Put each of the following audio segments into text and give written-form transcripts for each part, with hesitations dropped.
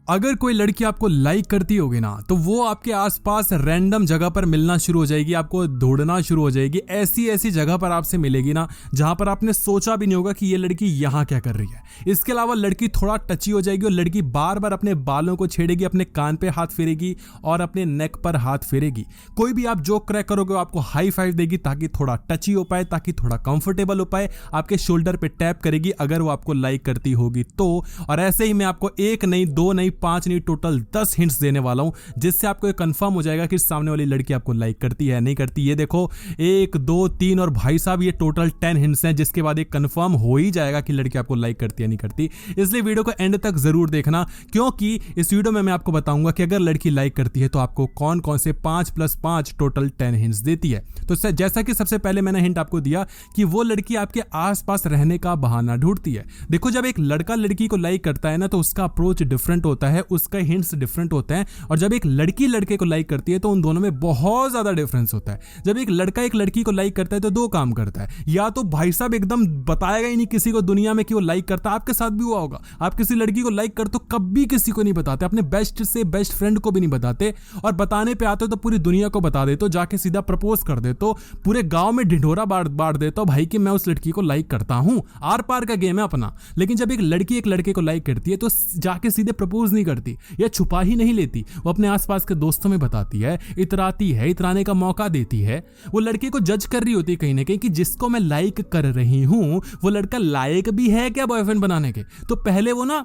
अगर कोई लड़की आपको लाइक करती होगी ना तो वो आपके आसपास रैंडम जगह पर मिलना शुरू हो जाएगी, आपको ढूंढना शुरू हो जाएगी। ऐसी ऐसी जगह पर आपसे मिलेगी ना जहां पर आपने सोचा भी नहीं होगा कि ये लड़की यहाँ क्या कर रही है। इसके अलावा लड़की थोड़ा टची हो जाएगी और लड़की बार बार अपने बालों को छेड़ेगी, अपने कान पे हाथ फेरेगी और अपने नेक पर हाथ फेरेगी। कोई भी आप जोक क्रैक करोगे आपको हाई फाइव देगी ताकि थोड़ा टची हो पाए, ताकि थोड़ा कंफर्टेबल हो पाए। आपके शोल्डर पे टैप करेगी अगर वो आपको लाइक करती होगी तो। और ऐसे ही मैं आपको 1 नहीं 2 नहीं 5 नहीं टोटल 10 हिंट्स देने वाला हूं जिससे आपको ये कंफर्म हो जाएगा कि सामने वाली लड़की आपको लाइक करती है नहीं करती। ये देखो 1 2 3 और भाई साहब ये टोटल 10 हिंट्स हैं जिसके बाद ये कंफर्म हो ही जाएगा कि लड़की आपको लाइक करती है नहीं करती। इसलिए वीडियो को एंड तक जरूर देखना क्योंकि इस वीडियो में मैं आपको बताऊंगा कि अगर लड़की लाइक करती है तो आपको कौन कौन से 5+5 टोटल 10 हिंट्स देती है। तो जैसा कि सबसे पहले मैंने हिंट आपको दिया कि वो लड़की आपके आसपास रहने का बहाना ढूंढती है। देखो जब एक लड़का लड़की को लाइक करता है ना तो उसका अप्रोच डिफरेंट होता है, उसका हिंट्स डिफरेंट होते हैं। और जब एक लड़की लड़के को लाइक करती है तो उन दोनों में बहुत ज्यादा डिफरेंस होता है। जब एक लड़का एक लड़की को लाइक करता है तो 2 काम करता है, या तो भाई साहब एकदम बताएगा ही नहीं किसी को दुनिया में कि वो लाइक करता है। आपके साथ भी हुआ होगा, आप किसी लड़की को लाइक करते हो कभी किसी को नहीं बताते, अपने बेस्ट से बेस्ट फ्रेंड को भी नहीं बताते, और बताने पे आते हो तो पूरी दुनिया को बता देते हो, जाके सीधा प्रपोज कर देते हो, पूरे गांव में ढिढोरा बांट देते हो भाई कि मैं उस लड़की को लाइक करता हूं। आर पार का गेम है अपना। लेकिन जब एक लड़की एक लड़के को लाइक करती है तो जाके सीधे प्रपोज नहीं करती या छुपा ही नहीं लेती, वो अपने आसपास के दोस्तों में बताती है, इतराती है, इतराने का मौका देती है। वो लड़के को जज कर रही होती है कहीं ना कहीं कि जिसको मैं लाइक कर रही हूं वो लड़का लायक भी है क्या बॉयफ्रेंड बनाने के। तो पहले वो ना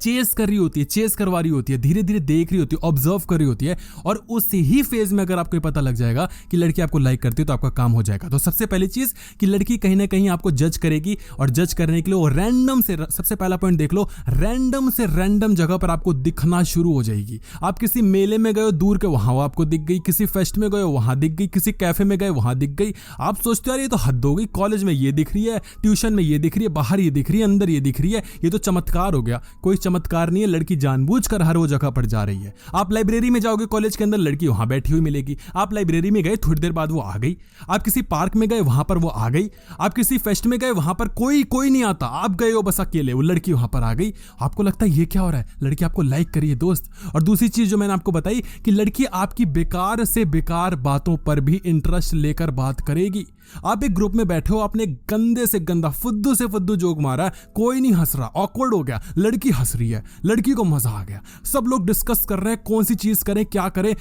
चेस कर रही होती है, चेस करवा रही होती है, धीरे धीरे देख रही होती है, ऑब्जर्व कर रही होती है। और उसी ही फेज में अगर आपको पता लग जाएगा कि लड़की आपको लाइक करती है तो आपका काम हो जाएगा। तो सबसे पहली चीज कि लड़की कहीं ना कहीं आपको जज करेगी, और जज करने के लिए वो रैंडम से, सबसे पहला पॉइंट देख लो, रैंडम से रैंडम जगह पर आपको दिखना शुरू हो जाएगी। आप किसी मेले में गए दूर के, वहां आपको दिख गई, किसी फेस्ट में गए वहां दिख गई, किसी कैफे में गए वहां दिख गई। आप सोचते हो यार ये तो हद हो गई, कॉलेज में ये दिख रही है, ट्यूशन में ये दिख रही है, बाहर ये दिख रही है, अंदर ये दिख रही है, ये तो चमत्कार हो गया। कोई चमत्कार नहीं है, लड़की जानबूझकर हर वो जगह पर जा रही है। आप लाइब्रेरी में जाओगे कॉलेज के अंदर, लड़की वहां बैठी हुई मिलेगी। आप लाइब्रेरी में गए थोड़ी देर बाद वो आ गई। आप किसी पार्क में गए वहां पर वो आ गई। आप किसी फेस्ट में गए वहां पर कोई नहीं आता, आप गए हो बस अकेले, वो लड़की वहां पर आ गई। आपको लगता है ये क्या हो रहा है, लड़की आपको लाइक करी है दोस्त। और दूसरी चीज जो मैंने आपको बताई कि लड़की आपकी बेकार से बेकार बातों पर भी इंटरेस्ट लेकर बात करेगी। आप एक ग्रुप में बैठे हो, आपने गंदे से गंदा फुद्दू से फुद्दू जोक मारा, कोई नहीं हंस रहा, ऑकवर्ड हो गया, लड़की हंस रही है, लड़की को मजा आ गया, सब लोग डिस्कस कर रहे हैं कौन सी चीज करें क्या करें।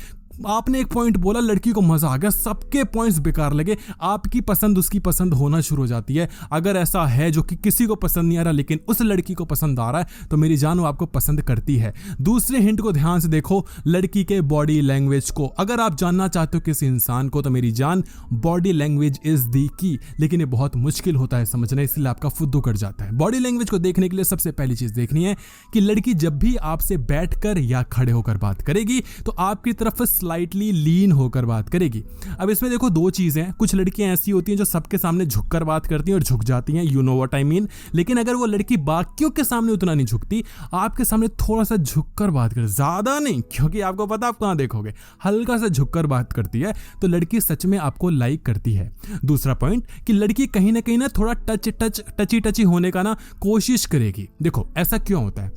आपने एक पॉइंट बोला, लड़की को मजा आ गया, सबके पॉइंट्स बेकार लगे, आपकी पसंद उसकी पसंद होना शुरू हो जाती है। अगर ऐसा है जो कि किसी को पसंद नहीं आ रहा लेकिन उस लड़की को पसंद आ रहा है तो मेरी जान वो आपको पसंद करती है। दूसरे हिंट को ध्यान से देखो, लड़की के बॉडी लैंग्वेज को। अगर आप जानना चाहते हो किसी इंसान को तो मेरी जान बॉडी लैंग्वेज इज दी की, लेकिन ये बहुत मुश्किल होता है समझना, इसलिए आपका फुद्दू कट जाता है। बॉडी लैंग्वेज को देखने के लिए सबसे पहली चीज देखनी है कि लड़की जब भी आपसे बैठकर या खड़े होकर बात करेगी तो आपकी तरफ स्लाइटली लीन होकर बात करेगी। अब इसमें देखो 2 चीजें, कुछ लड़कियां ऐसी होती हैं जो सबके सामने झुककर बात करती हैं और झुक जाती हैं, you know what I mean. लेकिन अगर वो लड़की बाकियों के सामने उतना नहीं झुकती, आपके सामने थोड़ा सा झुककर बात करे, ज्यादा नहीं क्योंकि आपको पता आप कहां देखोगे, हल्का सा झुककर बात करती है तो लड़की सच में आपको लाइक करती है। दूसरा पॉइंट कि लड़की कहीं ना थोड़ा टची होने का ना कोशिश करेगी। देखो ऐसा क्यों होता है,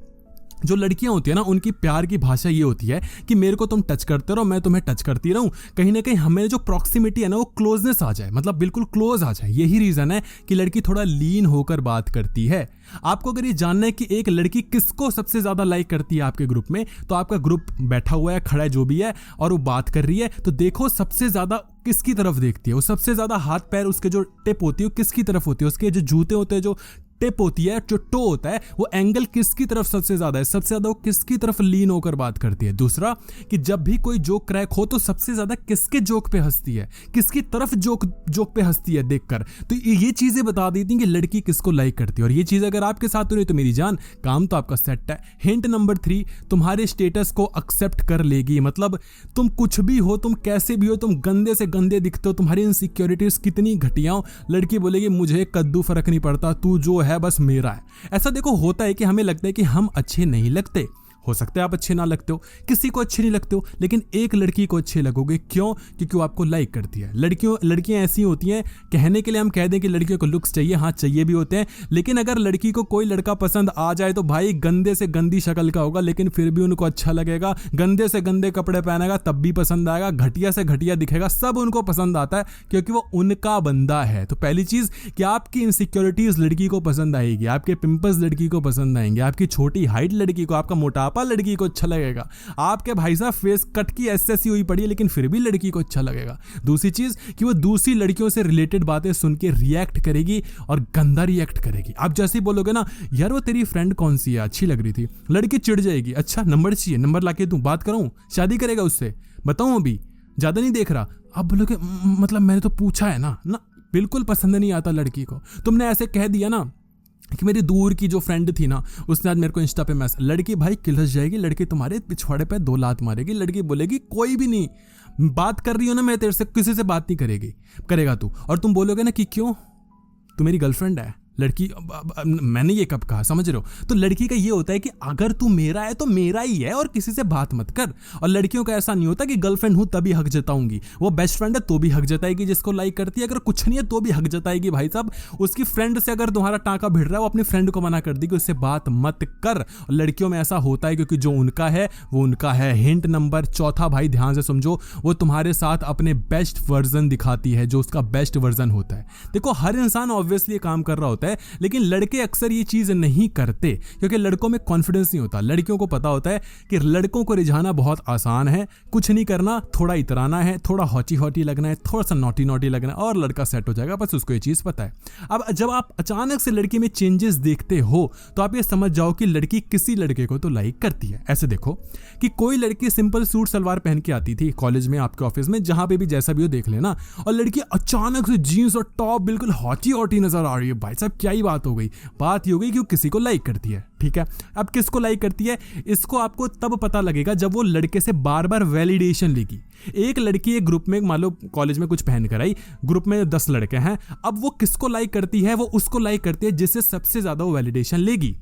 जो लड़कियां होती है ना उनकी प्यार की भाषा ये होती है कि मेरे को तुम टच करते रहो, मैं तुम्हें टच करती रहूं, कहीं ना कहीं हमें जो प्रॉक्सिमिटी है ना वो क्लोजनेस आ जाए, मतलब बिल्कुल क्लोज आ जाए। यही रीजन है कि लड़की थोड़ा लीन होकर बात करती है। आपको अगर ये जानना है कि एक लड़की किसको सबसे ज्यादा लाइक करती है आपके ग्रुप में, तो आपका ग्रुप बैठा हुआ है, खड़ा है, जो भी है, और वो बात कर रही है, तो देखो सबसे ज्यादा किसकी तरफ देखती है वो, सबसे ज्यादा हाथ पैर उसके जो टिप होती है वो किसकी तरफ होती है, उसके जो जूते होते हैं, जो टिप होती है, जो टो होता है, वो एंगल किसकी तरफ सबसे ज्यादा है, सबसे ज्यादा वो किसकी तरफ लीन होकर बात करती है। दूसरा कि जब भी कोई जोक क्रैक हो तो सबसे ज्यादा किसके जोक पे हंसती है, किसकी तरफ जोक पे हंसती है देखकर। तो ये चीजें बता देती हैं कि लड़की किसको लाइक करती है। और ये चीज अगर आपके साथ हो रही तो मेरी जान काम तो आपका सेट है। हिंट नंबर 3, तुम्हारे स्टेटस को एक्सेप्ट कर लेगी। मतलब तुम कुछ भी हो, तुम कैसे भी हो, तुम गंदे से गंदे दिखते हो, तुम्हारी इनसिक्योरिटीज कितनी घटिया हो, लड़की बोलेगी मुझे कद्दू फर्क नहीं पड़ता, तू जो है बस मेरा है। ऐसा देखो होता है कि हमें लगता है कि हम अच्छे नहीं लगते, हो सकता है आप अच्छे ना लगते हो, किसी को अच्छे नहीं लगते हो, लेकिन एक लड़की को अच्छे लगोगे। क्यों? क्योंकि वो आपको लाइक करती है। लड़कियां ऐसी होती हैं, कहने के लिए हम कह दें कि लड़कियों को लुक्स चाहिए, हाँ चाहिए भी होते हैं, लेकिन अगर लड़की को कोई लड़का पसंद आ जाए तो भाई गंदे से गंदी शक्ल का होगा लेकिन फिर भी उनको अच्छा लगेगा, गंदे से गंदे कपड़े पहनेगा तब भी पसंद आएगा, घटिया से घटिया दिखेगा, सब उनको पसंद आता है क्योंकि वो उनका बंदा है। तो पहली चीज कि आपकी इनसिक्योरिटीज लड़की को पसंद आएगी, आपके पिंपल्स लड़की को पसंद आएंगे, आपकी छोटी हाइट लड़की को, आपका मोटापा लड़की को अच्छा लगेगा, आपके भाई साहब फेस कट की एसएससी हुई पड़ी है लेकिन फिर भी लड़की को अच्छा लगेगा। दूसरी चीज कि वो दूसरी लड़कियों से रिलेटेड बातें सुन के रिएक्ट करेगी और गंदा रिएक्ट करेगी। आप जैसे ही बोलोगे ना यार वो तेरी फ्रेंड कौन सी है, अच्छी लग रही थी, लड़की चिढ़ जाएगी, अच्छा नंबर चाहिए, नंबर लाके दूं, बात कराऊं, शादी करेगा उससे, बताऊं अभी ज्यादा नहीं देख रहा। आप बोलोगे मतलब मैंने तो पूछा है ना, बिल्कुल पसंद नहीं आता लड़की को। तुमने ऐसे कह दिया ना कि मेरी दूर की जो फ्रेंड थी ना उसने आज मेरे को इंस्टा पे मैसेज, लड़की भाई किलस जाएगी, लड़की तुम्हारे पिछवाड़े पे 2 लात मारेगी, लड़की बोलेगी कोई भी नहीं, बात कर रही हो ना मैं तेरे से, किसी से बात नहीं करेगा तू, और तुम बोलोगे ना कि क्यों, तू मेरी गर्लफ्रेंड है। लड़की मैंने ये कब कहा, समझ रहे हो? तो लड़की का ये होता है कि अगर तू मेरा है तो मेरा ही है और किसी से बात मत कर। और लड़कियों का ऐसा नहीं होता कि गर्लफ्रेंड हूं तभी हक जताऊंगी, वो बेस्ट फ्रेंड है तो भी हक जताएगी जिसको लाइक करती है, अगर कुछ नहीं है तो भी हक जताएगी। भाई साहब उसकी फ्रेंड से अगर तुम्हारा टाँका भिड़ रहा है वो अपनी फ्रेंड को मना कर दी कि उससे बात मत कर। और लड़कियों में ऐसा होता है क्योंकि जो उनका है वो उनका है। हिंट नंबर 4 भाई ध्यान से समझो, वो तुम्हारे साथ अपने बेस्ट वर्जन दिखाती है, जो उसका बेस्ट वर्जन होता है। देखो हर इंसान ऑब्वियसली काम कर रहा होता है लेकिन लड़के अक्सर ये चीज नहीं करते क्योंकि लड़कों में कॉन्फिडेंस नहीं होता। लड़कियों को पता होता है कि लड़कों को रिझाना बहुत आसान है, कुछ नहीं करना, थोड़ा इतराना है, थोड़ा हॉटी लगना है, थोड़ा सा नॉटी लगना है और लड़का सेट हो जाएगा, बस उसको ये चीज पता है। अब जब आप अचानक से लड़की में चेंजेस देखते हो तो आप ये समझ जाओ कि लड़की किसी लड़के को तो लाइक करती है। ऐसे देखो कि कोई लड़की सिंपल सूट सलवार पहन के आती थी कॉलेज में, आपके ऑफिस में, जहां पे भी जैसा भी हो देख लेना, और लड़की अचानक से जीन्स और टॉप बिल्कुल हॉटी नजर आ रही है। भाई साहब क्या ही बात हो गई कि वो किसी को लाइक करती है। ठीक है, अब किसको लाइक करती है इसको आपको तब पता लगेगा जब वो लड़के से बार बार वैलिडेशन लेगी। एक लड़की एक ग्रुप में, मान लो कॉलेज में कुछ पहन कर आई, ग्रुप में 10 लड़के हैं, अब वो किसको लाइक करती है, वो उसको लाइक करती है जिससे सबसे ज्यादा वो वैलिडेशन लेगी।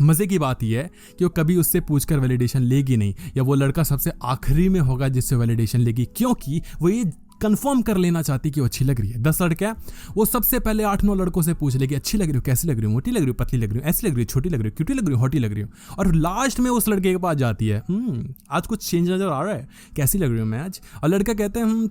मजे की बात यह है कि वो कभी उससे पूछकर वैलिडेशन लेगी नहीं, या वो लड़का सबसे आखिरी में होगा जिससे वैलिडेशन लेगी, क्योंकि वो ये कंफर्म कर लेना चाहती कि वो अच्छी लग रही है। 10 लड़के हैं, वो सबसे पहले 8-9 लड़कों से पूछ लेगी अच्छी लग रही हो, कैसी लग रही हो, मोटी लग रही हो, पतली लग रही हो, ऐसी लग रही हो, छोटी लग रही हो, क्यूटी लग रही हो, हॉटी लग रही हो, और लास्ट में उस लड़के के पास जाती है, आज कुछ चेंज नजर आ रहा है, कैसी लग रही हूँ मैं आज, और लड़का कहते हैं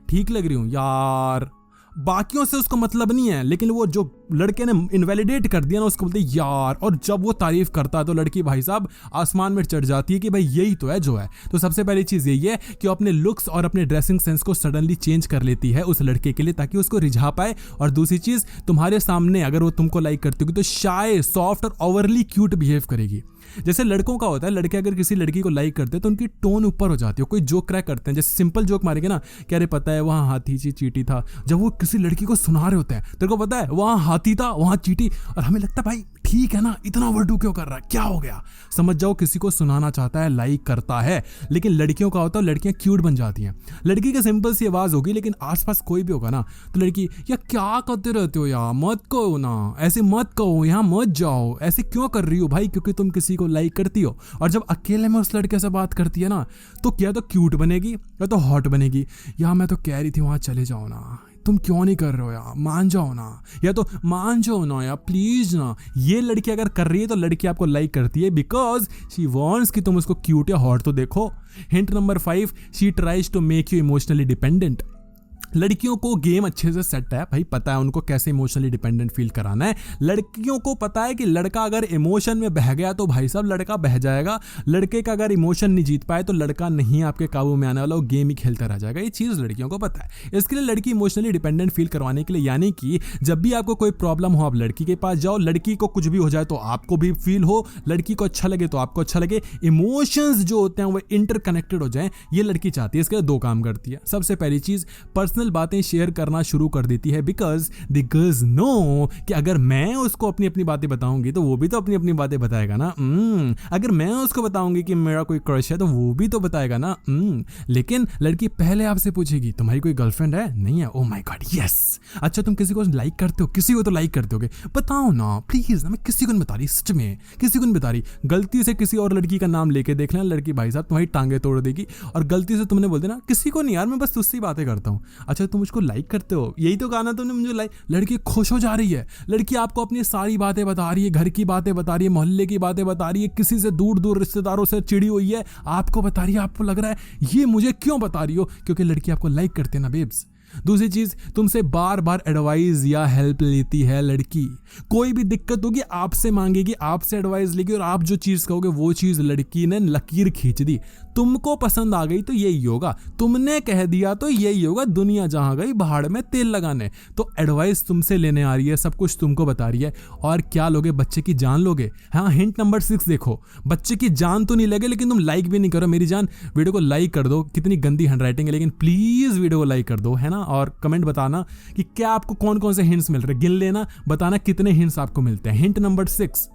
ठीक लग रही हूँ यार। बाकियों से उसको मतलब नहीं है, लेकिन वो जो लड़के ने इनवैलिडेट कर दिया ना उसको बोलते यार, और जब वो तारीफ करता है तो लड़की भाई साहब आसमान में चढ़ जाती है कि भाई यही तो है जो है। तो सबसे पहली चीज यही है कि वो अपने लुक्स और अपने ड्रेसिंग सेंस को सडनली चेंज कर लेती है उस लड़के के लिए ताकि उसको रिझा पाए। और दूसरी चीज, तुम्हारे सामने अगर वो तुमको लाइक करती होगी तो शाय, सॉफ्ट और ओवरली क्यूट बिहेव करेगी। जैसे लड़कों का होता है, लड़के अगर किसी लड़की को लाइक करते हैं तो उनकी टोन ऊपर हो जाती है, कोई जोक क्रैक करते हैं, जैसे सिंपल जोक मारेंगे ना, क्या रे पता है वहाँ हाथी चींटी था, जब वो किसी लड़की को सुना रहे होते हैं तेरे को पता है वहाँ हाथी था वहाँ चींटी, और हमें लगता है भाई ठीक है ना, इतना ओवरडू क्यों कर रहा है, क्या हो गया। समझ जाओ किसी को सुनाना चाहता है, लाइक करता है। लेकिन लड़कियों का होता है लड़कियां क्यूट बन जाती हैं। लड़की की सिंपल सी आवाज होगी लेकिन आसपास कोई भी होगा ना तो लड़की यार क्या करते रहते हो यार, मत कहो ना, ऐसे मत कहो, यहाँ मत जाओ, ऐसे क्यों कर रही हो भाई, क्योंकि तुम किसी को लाइक करती हो। और जब अकेले में उस लड़के से बात करती है ना तो क्या तो क्यूट बनेगी या तो हॉट बनेगी, यार मैं तो कह रही थी वहां चले जाओ ना, तुम क्यों नहीं कर रहे हो यार, मान जाओ ना, या तो मान जाओ ना यार प्लीज ना। ये लड़की अगर कर रही है तो लड़की आपको लाइक करती है बिकॉज शी वांट्स कि तुम उसको क्यूट या हॉट तो देखो। Hint number 5, she tries to make you emotionally dependent. लड़कियों को गेम अच्छे से सेट है भाई, पता है उनको कैसे इमोशनली डिपेंडेंट फील कराना है। लड़कियों को पता है कि लड़का अगर इमोशन में बह गया तो भाई साहब लड़का बह जाएगा, लड़के का अगर इमोशन नहीं जीत पाए तो लड़का नहीं आपके काबू में आने वाला, वो गेम ही खेलता रह जाएगा। ये चीज़ लड़कियों को पता है। इसके लिए लड़की इमोशनली डिपेंडेंट फील करवाने के लिए, यानी कि जब भी आपको कोई प्रॉब्लम हो आप लड़की के पास जाओ, लड़की को कुछ भी हो जाए तो आपको भी फील हो, लड़की को अच्छा लगे तो आपको अच्छा लगे, इमोशंस जो होते हैं वो इंटरकनेक्टेड हो जाए, ये लड़की चाहती है। इसके लिए 2 काम करती है। सबसे पहली चीज, पर्सनल पर्सनल बातें शेयर करना शुरू कर देती है, बिकॉज द गर्ल्स नो कि अगर मैं उसको अपनी अपनी बातें बताऊंगी तो वो भी तो अपनी अपनी बातें बताएगा ना। अगर मैं उसको बताऊंगी कि मेरा कोई क्रश है तो वो भी तो बताएगा ना। लेकिन लड़की पहले आपसे पूछेगी तुम्हारी कोई गर्लफ्रेंड है? नहीं है? Oh my God, yes. अच्छा तुम किसी को लाइक करते हो? किसी को तो लाइक करते होगे, बताओ ना प्लीज ना। मैं किसी को नहीं बता रही, सच में किसी को नहीं बता रही। गलती से किसी और लड़की का नाम लेके देख लेना, लड़की भाई साहब तुम्हारी टांगे तोड़ देगी। और गलती से तुमने बोल देना किसी को नहीं यार, मैं बस तुझसे ही बातें करता हूँ। अच्छा तुम मुझको लाइक करते हो, यही तो कहा ना तुमने मुझे लाइक। लड़की खुश हो जा रही है, लड़की आपको अपनी सारी बातें बता रही है, घर की बातें बता रही है, मोहल्ले की बातें बता रही है, किसी से दूर दूर रिश्तेदारों से चिड़ी हुई है, आपको बता रही है। आपको लग रहा है ये मुझे क्यों बता रही हो? क्योंकि लड़की आपको लाइक करते हैं ना बेब्स। दूसरी चीज, तुमसे बार बार एडवाइस या हेल्प लेती है लड़की। कोई भी दिक्कत होगी आपसे मांगेगी, आपसे एडवाइस लेगी, और आप जो चीज कहोगे वो चीज लड़की ने लकीर खींच दी। तुमको पसंद आ गई तो यही होगा, तुमने कह दिया तो यही होगा। दुनिया जहां गई भाड़ में तेल लगाने। तो एडवाइस तुमसे लेने आ रही है, सब कुछ तुमको बता रही है, और क्या लोगे? बच्चे की जान लोगे। हाँ, हिंट नंबर 6 देखो, बच्चे की जान तो नहीं लगे लेकिन तुम लाइक भी नहीं करो। मेरी जान, वीडियो को लाइक कर दो। कितनी गंदी हैंडराइटिंग है, लेकिन प्लीज वीडियो को लाइक कर दो, है ना। और कमेंट बताना कि क्या आपको कौन कौन से हिंट्स मिल रहे हैं, गिन लेना, बताना कितने हिंट्स आपको मिलते हैं। हिंट नंबर 6,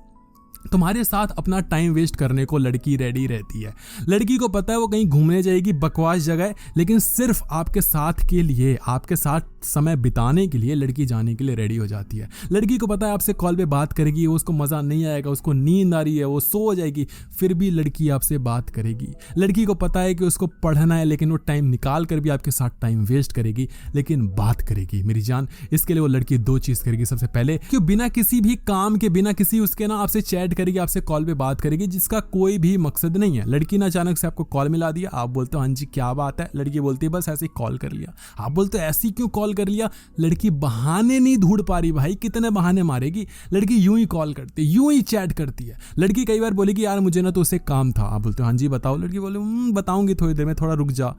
तुम्हारे साथ अपना टाइम वेस्ट करने को लड़की रेडी रहती है। लड़की को पता है वो कहीं घूमने जाएगी बकवास जगह, लेकिन सिर्फ आपके साथ के लिए, आपके साथ समय बिताने के लिए लड़की जाने के लिए रेडी हो जाती है। लड़की को पता है आपसे कॉल पे बात करेगी, उसको मजा नहीं आएगा, उसको नींद आ रही है, वो सो जाएगी, फिर भी लड़की आपसे बात करेगी। लड़की को पता है कि उसको पढ़ना है, लेकिन वो टाइम निकाल कर भी आपके साथ टाइम वेस्ट करेगी, लेकिन बात करेगी। मेरी जान, इसके लिए वो लड़की 2 चीज करेगी। सबसे पहले कि बिना किसी भी काम के, बिना किसी उसके ना आपसे चैट करेगी, आपसे कॉल पे बात करेगी, जिसका कोई भी मकसद नहीं है। लड़की ने अचानक से आपको कॉल मिला दिया, आप बोलते हो हाँ जी क्या बात है, लड़की बोलती है बस ऐसे ही कॉल कर लिया। आप बोलते हो ऐसी क्यों कॉल कर लिया? लड़की बहाने नहीं ढूंढ पा रही भाई, कितने बहाने मारेगी। लड़की यूं ही कॉल करती है, यूं ही चैट करती है। लड़की कई बार बोलेगी यार मुझे ना तो उससे काम था, आप बोलते हो हाँ जी बताओ। लड़की बोले बताऊंगी थोड़ी देर में, थोड़ा रुक जा।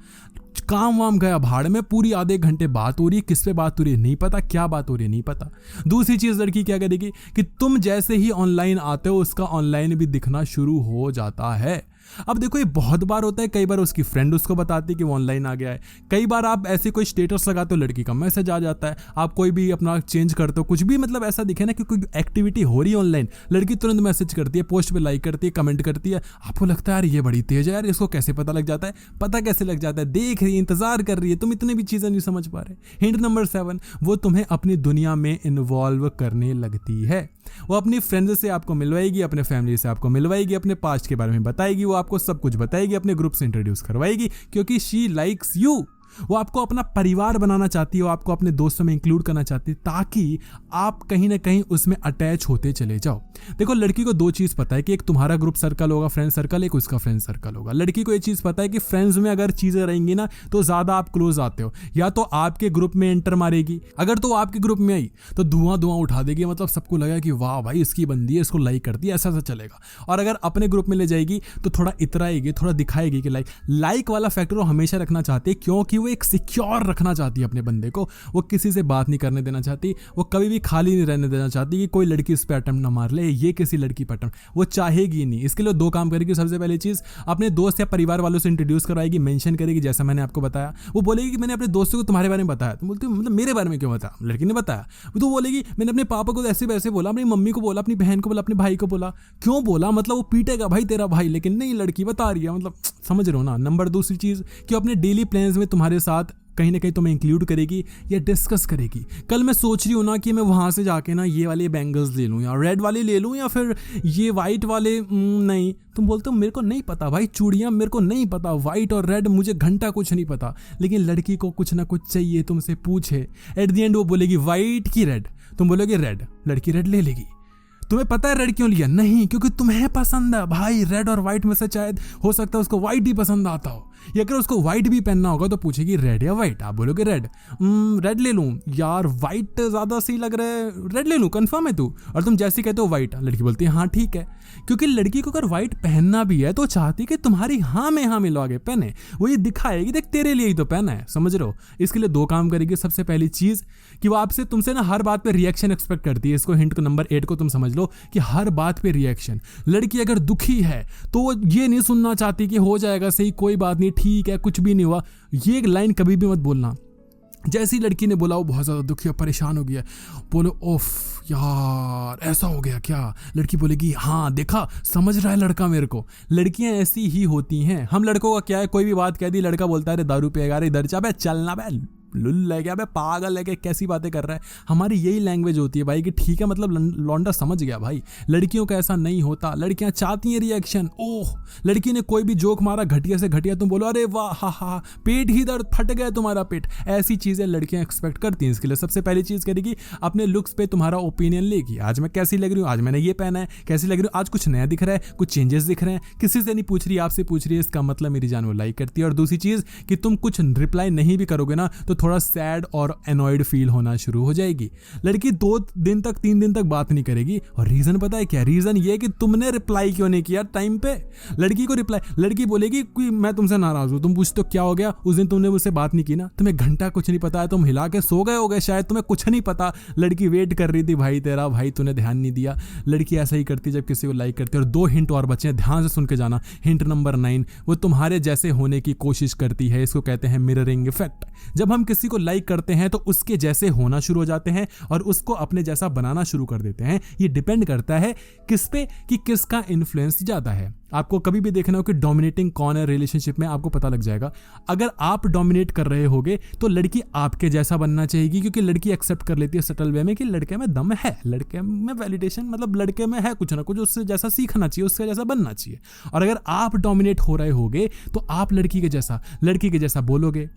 काम वाम गया भाड़ में, पूरी आधे घंटे बात हो रही है, किस पे बात हो रही है नहीं पता, क्या बात हो रही है नहीं पता। दूसरी चीज लड़की क्या करेगी कि तुम जैसे ही ऑनलाइन आते हो उसका ऑनलाइन भी दिखना शुरू हो जाता है। अब देखो ये बहुत बार होता है, कई बार उसकी फ्रेंड उसको बताती है कि वो ऑनलाइन आ गया है। कई बार आप ऐसे कोई स्टेटस लगाते हो, लड़की का मैसेज आ जाता है। आप कोई भी अपना चेंज करते हो, कुछ भी मतलब ऐसा दिखे ना कि कोई एक्टिविटी हो रही है ऑनलाइन, लड़की तुरंत मैसेज करती है, पोस्ट पे लाइक करती है, कमेंट करती है। आपको लगता है यार ये बड़ी तेज है यार, इसको कैसे पता लग जाता है? पता कैसे लग जाता है? देख रही है, इंतजार कर रही है, तुम इतने भी चीजें नहीं समझ पा रहे। हिंट नंबर 7, वो तुम्हें अपनी दुनिया में इन्वॉल्व करने लगती है। वो अपनी फ्रेंड्स से आपको मिलवाएगी, अपने फैमिली से आपको मिलवाएगी, अपने पास्ट के बारे में बताएगी, वो आपको सब कुछ बताएगी, अपने ग्रुप से इंट्रोड्यूस करवाएगी, क्योंकि शी लाइक्स यू। वो आपको अपना परिवार बनाना चाहती है, वो आपको अपने दोस्तों में इंक्लूड करना चाहती है, ताकि आप कहीं ना कहीं उसमें अटैच होते चले जाओ। देखो लड़की को 2 चीज पता है कि एक तुम्हारा ग्रुप सर्कल होगा, फ्रेंड सर्कल, एक उसका फ्रेंड सर्कल होगा। लड़की को ये चीज पता है कि फ्रेंड्स में अगर चीजें रहेंगी ना तो ज्यादा आप क्लोज आते हो, या तो आपके ग्रुप में एंटर मारेगी, अगर तो आपके ग्रुप में आई तो धुआं उठा देगी, मतलब सबको लगा कि वाह भाई इसकी बंदी है, इसको लाइक करती है, ऐसा ऐसा चलेगा। और अगर अपने ग्रुप में ले जाएगी तो थोड़ा इतराएगी, थोड़ा दिखाएगी कि लाइक वाला फैक्टर वो हमेशा रखना चाहती है, क्योंकि वो एक सिक्योर रखना चाहती है अपने बंदे को। वो किसी से बात नहीं करने देना चाहती, वो कभी भी खाली नहीं रहने देना चाहती कि कोई लड़की इस पे अटेम्प्ट ना मार ले, ये किसी लड़की पे अटेम्प्ट वो चाहेगी नहीं। इसके लिए 2 काम करेगी। सबसे पहली चीज, अपने दोस्त या परिवार वालों से इंट्रोड्यूस करवाएगी, मेंशन करेगी जैसा मैंने आपको बताया। वो बोलेगी कि मैंने अपने दोस्तों को तुम्हारे बारे में बताया। तुम बोलते हो मतलब मेरे बारे में क्यों बताया? लड़की ने बताया। तो बोलेगी मैंने अपने पापा को ऐसे वैसे बोला, अपनी मम्मी को बोला, अपनी बहन को बोला, अपने भाई को बोला। क्यों बोला? मतलब वो पीटेगा भाई तेरा भाई, लेकिन नहीं, लड़की बता रही है, मतलब समझ रहे हो ना। नंबर दूसरी चीज कि अपने डेली प्लान्स में तुम्हारे साथ कहीं ना कहीं तुम्हें इंक्लूड करेगी या डिस्कस करेगी। कल मैं सोच रही हूँ ना कि मैं वहाँ से जाके ना ये वाले बैंगल्स ले लूँ, या रेड वाले ले लूँ, या फिर ये वाइट वाले। नहीं, तुम बोलते हो मेरे को नहीं पता भाई, चूड़ियाँ मेरे को नहीं पता, वाइट और रेड मुझे घंटा कुछ नहीं पता। लेकिन लड़की को कुछ ना कुछ चाहिए, तुमसे पूछे, एट द एंड वो बोलेगी वाइट की रेड, तुम बोलोगे रेड, लड़की रेड ले लेगी। तुम्हें पता है रेड क्यों लिया? नहीं, क्योंकि तुम्हें पसंद है भाई। रेड और व्हाइट में से शायद हो सकता है उसको व्हाइट ही पसंद आता हो, या अगर उसको व्हाइट भी पहनना होगा तो पूछेगी रेड या व्हाइट। आप बोलोगे रेड। रेड ले लूं यार, व्हाइट ज्यादा सही लग रहा है, रेड ले लूं, कंफर्म है तू? और तुम जैसे कहते हो व्हाइट, लड़की बोलती है हाँ ठीक है। क्योंकि लड़की को अगर व्हाइट पहनना भी है तो चाहती है कि तुम्हारी हाँ में हाँ मिलवा पहने, वो ये दिखाएगी देख तेरे लिए ही तो पहना है, समझ रहे हो। इसके लिए 2 काम करेगी। सबसे पहली चीज कि वो आपसे तुमसे ना हर बात पे रिएक्शन एक्सपेक्ट करती है। इसको हिंट नंबर 8 को तुम समझ लो कि हर बात पे रिएक्शन। लड़की अगर दुखी है तो वो ये नहीं सुनना चाहती कि हो जाएगा सही, कोई बात नहीं, ठीक है, कुछ भी नहीं हुआ। ये एक लाइन कभी भी मत बोलना। जैसी लड़की ने बोला वो बहुत ज़्यादा दुखी और परेशान हो गया। बोलो ओफ यार ऐसा हो गया क्या? लड़की बोलेगी हाँ देखा, समझ रहा है लड़का मेरे को। लड़कियां ऐसी ही होती हैं। हम लड़कों का क्या है, कोई भी बात कह दी लड़का बोलता है अरे दारू पिएगा, अरे इधर जा बे, चलना बे, लुल है क्या बे, पागल है क्या, कैसी बातें कर रहा है। हमारी यही लैंग्वेज होती है भाई कि ठीक है मतलब लौंडा समझ गया भाई। लड़कियों का ऐसा नहीं होता, लड़कियां चाहती हैं रिएक्शन। ओह लड़की ने कोई भी जोक मारा घटिया से घटिया, तुम बोलो अरे वाह हा हा, पेट ही दर्द, फट गया तुम्हारा पेट। ऐसी चीजें लड़कियां एक्सपेक्ट करती हैं। इसके लिए सबसे पहली चीज करेगी, अपने लुक्स पे तुम्हारा ओपिनियन लेगी। आज मैं कैसी लग रही हूँ, आज मैंने ये पहना है, कैसी लग रही हूँ, आज कुछ नया दिख रहा है, कुछ चेंजेस दिख रहे हैं। किसी से नहीं पूछ रही, आपसे पूछ रही है, इसका मतलब मेरी जान वो लाइक करती है। और दूसरी चीज कि तुम कुछ रिप्लाई नहीं भी करोगे ना तो थोड़ा सैड और एनॉयड फील होना शुरू हो जाएगी। लड़की 2 दिन तक 3 दिन तक बात नहीं करेगी। और रीजन पता है क्या? रीजन ये कि तुमने रिप्लाई क्यों नहीं किया टाइम पे। लड़की को रिप्लाई, लड़की बोलेगी कि मैं तुमसे नाराज हूं। तुम पूछते हो क्या हो गया, उस दिन तुमने मुझसे बात नहीं की ना, तुम्हें घंटा कुछ नहीं पता है, तुम हिला के सो गए हो गए शायद, तुम्हें कुछ नहीं पता। लड़की वेट कर रही थी भाई तेरा, भाई तूने ध्यान नहीं दिया। लड़की ऐसा ही करती जब किसी को लाइक करती है। और 2 हिंट और बचे हैं, ध्यान से सुन के जाना। हिंट नंबर 9, वो तुम्हारे जैसे होने की कोशिश करती है। इसको कहते हैं मिररिंग इफेक्ट। जब हम किसी को लाइक करते हैं तो उसके जैसे होना शुरू हो जाते हैं और उसको अपने जैसा बनाना शुरू कर देते हैं। ये डिपेंड करता है किस पे, कि किसका इन्फ्लुएंस ज्यादा है। आपको कभी भी देखना हो कि डोमिनेटिंग कौन है रिलेशनशिप में, आपको पता लग जाएगा। अगर आप डोमिनेट कर रहे होगे तो लड़की आपके जैसा बनना चाहेगी, क्योंकि लड़की एक्सेप्ट कर लेती है सटल वे में कि लड़के में दम है, लड़के में वैलिडेशन, मतलब लड़के में है कुछ ना कुछ, उससे जैसा सीखना चाहिए, उससे जैसा बनना चाहिए। और अगर आप डोमिनेट हो रहे होगे तो आप लड़की के जैसा बोलोगे,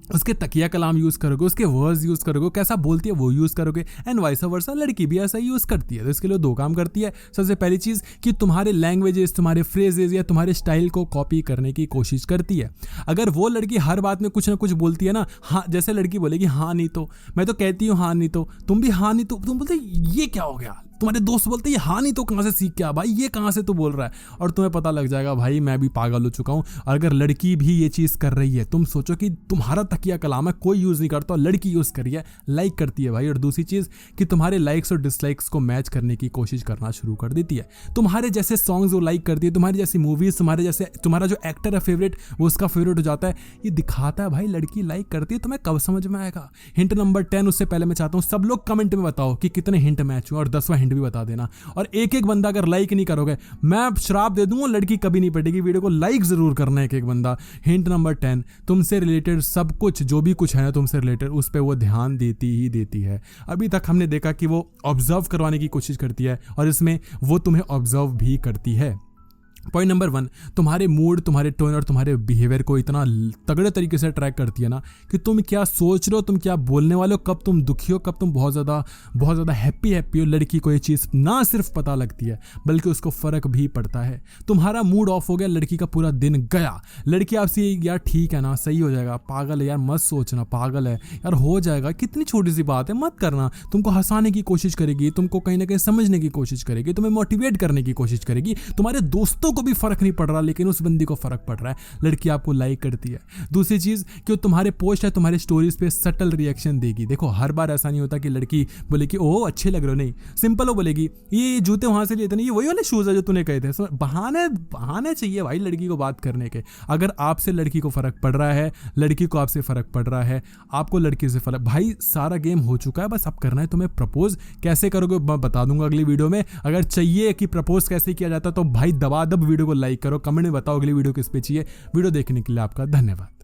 उसके तकिया कलाम यूज करोगे, उसके वर्ड्स यूज करोगे, कैसा बोलती है वो यूज करोगे, एंड वाइस वर्सा। लड़की भी ऐसा यूज करती है। तो इसके लिए 2 काम करती है। सबसे पहली चीज कि तुम्हारे लैंग्वेजेस, तुम्हारे फ्रेजेस या तुम्हारे स्टाइल को कॉपी करने की कोशिश करती है। अगर वो लड़की हर बात में कुछ ना कुछ बोलती है ना, हाँ जैसे लड़की बोलेगी हाँ नहीं तो, मैं तो कहती हूँ हाँ नहीं तो, तुम भी हाँ नहीं तो, तुम बोलते ये क्या हो गया, तुम्हारे दोस्त बोलते हैं हाँ नहीं तो कहाँ से सीख क्या भाई, ये कहाँ से तू बोल रहा है। और तुम्हें पता लग जाएगा भाई मैं भी पागल हो चुका हूँ। और अगर लड़की भी ये चीज़ कर रही है, तुम सोचो कि तुम्हारा तकिया कलाम है, कोई यूज़ नहीं करता, लड़की यूज़ करी है, लाइक करती है भाई। और दूसरी चीज़ कि तुम्हारे लाइक्स और डिसलाइक्स को मैच करने की कोशिश करना शुरू कर देती है। तुम्हारे जैसे सॉन्ग्स वो लाइक करती है, तुम्हारी जैसी मूवीज़, तुम्हारा जो एक्टर है फेवरेट वो उसका फेवरेट हो जाता है। ये दिखाता है भाई लड़की लाइक करती है। तुम्हें कब समझ में आएगा? हिंट नंबर 10, उससे पहले मैं चाहता हूँ सब लोग कमेंट में बताओ कि कितने हिंट मैच हुए, और 10वां हिंट भी बता देना। और एक बंदा अगर लाइक नहीं करोगे मैं श्राप दे दूंगा, लड़की कभी नहीं पटेगी। वीडियो को लाइक जरूर करना है एक बंदा। हिंट नंबर 10, तुमसे रिलेटेड सब कुछ, जो भी कुछ है ना तुमसे रिलेटेड, उस पर वो ध्यान देती है। अभी तक हमने देखा कि वो ऑब्जर्व करवाने की कोशिश करती है और इसमें वो तुम्हें ऑब्जर्व भी करती है। पॉइंट नंबर 1, तुम्हारे मूड, तुम्हारे टोन और तुम्हारे बिहेवियर को इतना तगड़े तरीके से ट्रैक करती है ना कि तुम क्या सोच रहे हो, तुम क्या बोलने वाले हो, कब तुम दुखी हो, कब तुम बहुत ज़्यादा हैप्पी हो। लड़की को ये चीज़ ना सिर्फ पता लगती है बल्कि उसको फ़र्क भी पड़ता है। तुम्हारा मूड ऑफ हो गया, लड़की का पूरा दिन गया। लड़की आपसे यार ठीक है ना, सही हो जाएगा, पागल है यार, मत सोचना, पागल है यार, हो जाएगा, कितनी छोटी सी बात है, मत करना। तुमको हंसाने की कोशिश करेगी, तुमको कहीं ना कहीं समझने की कोशिश करेगी, तुम्हें मोटिवेट करने की कोशिश करेगी। तुम्हारे दोस्तों को भी फर्क नहीं पड़ रहा लेकिन उस बंदी को फर्क पड़ रहा है, लड़की आपको लाइक करती है। दूसरी चीज कि तुम्हारे पोस्ट है, तुम्हारे स्टोरीज पे सटल रिएक्शन देगी। देखो हर बार ऐसा नहीं होता कि लड़की बोले कि ओह अच्छे लग रहे हो, नहीं, सिंपल वो बोलेगी ये जूते वहां से लिए थे, नहीं ये वही वाले शूज है जो तूने कहे थे। बहाने चाहिए भाई लड़की को बात करने के। अगर आपसे लड़की को फर्क पड़ रहा है, लड़की को आपसे फर्क पड़ रहा है, आपको लड़की से फर्क, भाई सारा गेम हो चुका है, बस अब करना है तुम्हें प्रपोज। कैसे करोगे मैं बता दूंगा अगली वीडियो में। अगर चाहिए कि प्रपोज कैसे किया जाता तो भाई दबा दब वीडियो को लाइक करो, कमेंट में बताओ अगली वीडियो किस पे चाहिए। वीडियो देखने के लिए आपका धन्यवाद।